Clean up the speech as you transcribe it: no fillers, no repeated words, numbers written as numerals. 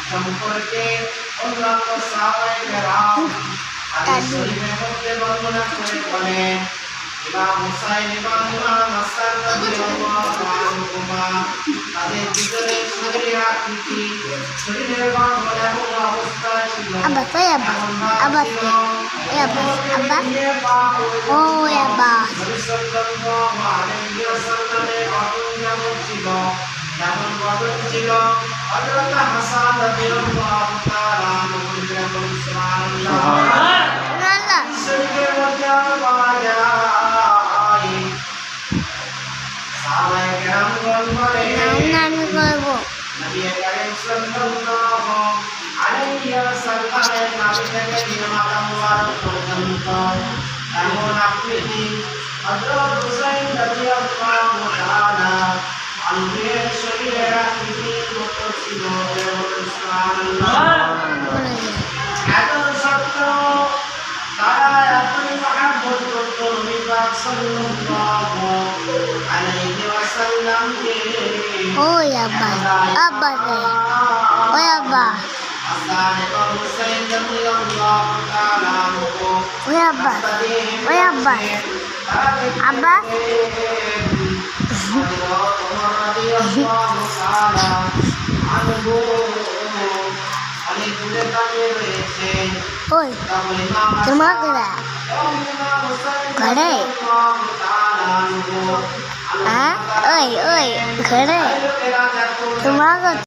সম্পর্কে অন্যান্য সাহাবায়ে কেরাম হাদিস শরীফের মধ্যে বর্ণনা করে বলেন ইমাম হুসাইন এবং ইমাম হাসান রাদিয়াল্লাহু আনহুমা তাদের দুজনের শরীরের আকৃতি শরীরের গঠন এবং অবস্থা ছিল যেমন গঠন ছিল হযরত হাসান রাদিয়াল্লাহু তাআলা আনহু সুবহানাল্লাহ শরীরের মধ্যে পাওয়া যায় সাহাবায়ে কেরামগণ বলেন নবী করিম সাল্লাল্লাহু আলাইহি ওয়াসাল্লামের নাভি থেকে মাথা মুবারক পর্যন্ত এমন আকৃতি হযরত হুসাইন রাদিয়াল্লাহু তাআলা আনহুর শরীরের আকৃতির মতো ছিল সুবহানাল্লাহ এত সত্য তারা এতই মহব্বত করত নবী পাক সাল্লাল্লাহু আলাইহি ওয়াসাল্লামকে হাসান এবং হুসাইন রাদিয়াল্লাহু তাআলা আনহু Oi, oi, keren. Semangat.